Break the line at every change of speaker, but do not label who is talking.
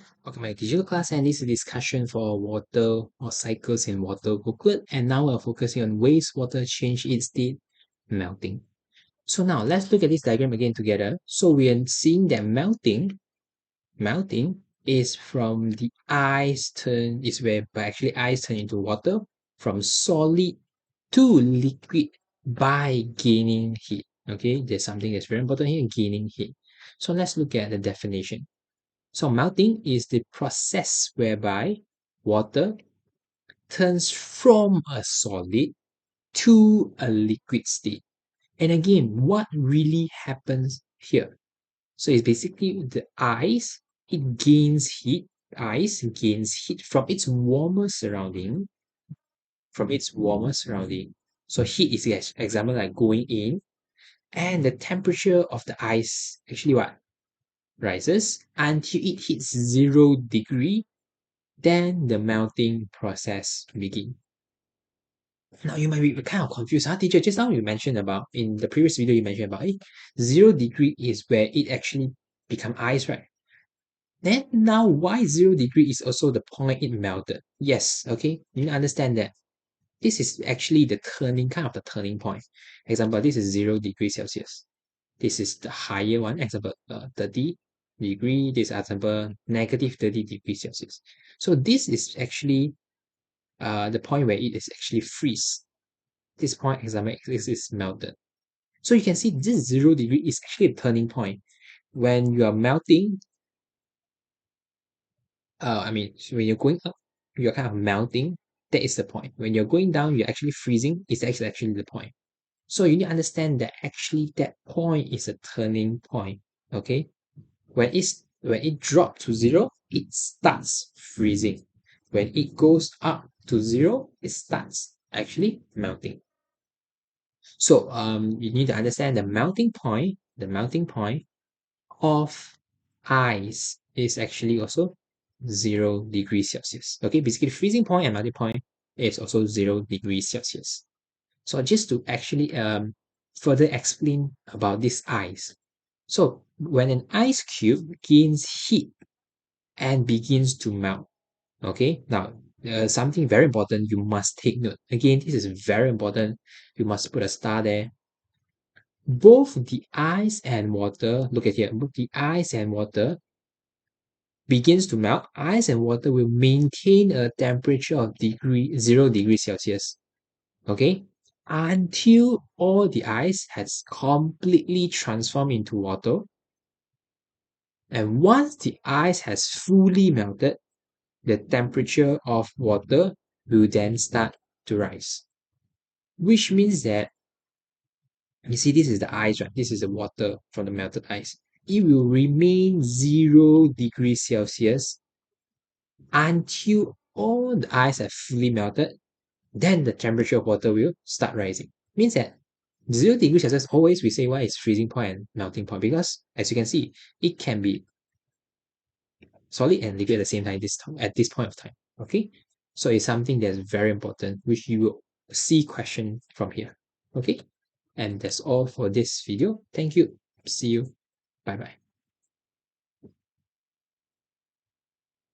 Welcome to my digital class, and this is a discussion for water or cycles in water booklet. And now we're focusing on wastewater change its state, melting. So now let's look at this diagram again together. So we are seeing that melting is from the ice turn, is where actually ice turn into water from solid to liquid by gaining heat. Okay, there's something that's very important here, gaining heat. So let's look at the definition. So melting is the process whereby water turns from a solid to a liquid state. And again, what really happens here? So it's basically the ice, it gains heat. Ice gains heat from its warmer surrounding. So heat is example like going in, and the temperature of the ice actually what? Rises until it hits 0 degree, then the melting process begins. Now you might be kind of confused, teacher? Just now you mentioned about in the previous video you mentioned about 0 degree is where it actually become ice, right? Then now why 0 degree is also the point it melted? Yes, okay, you understand that this is actually the turning point. Example, this is 0 degrees Celsius. This is the higher one, example 30 degree, this example negative 30 degrees Celsius. So this is actually the point where it is actually freeze. This point example is melted. So you can see this 0 degree is actually a turning point. When you are melting, when you're going up, you're kind of melting. That is the point. When you're going down, you're actually freezing. It's actually the point. So you need to understand that actually that point is a turning point. Okay, when it drops to 0, it starts freezing. When it goes up to 0, it starts actually melting. So you need to understand the melting point. The melting point of ice is actually also 0 degrees Celsius. Okay, basically freezing point and melting point is also 0 degrees Celsius. So just to actually further explain about this ice. So when an ice cube gains heat and begins to melt, okay, now something very important you must take note. Again, this is very important. You must put a star there. Both the ice and water, look at here, both the ice and water begins to melt. Ice and water will maintain a temperature of 0 degrees Celsius, okay, until all the ice has completely transformed into water. And once the ice has fully melted, the temperature of water will then start to rise. Which means that, you see, this is the ice, right? This is the water from the melted ice. It will remain 0 degrees Celsius until all the ice have fully melted. Then the temperature of water will start rising. Means that 0 degrees Celsius, always we say why is freezing point and melting point, because as you can see, it can be solid and liquid at the same time at this point of time. Okay, so it's something that's very important, which you will see question from here. Okay, and that's all for this video. Thank you. See you. Bye bye.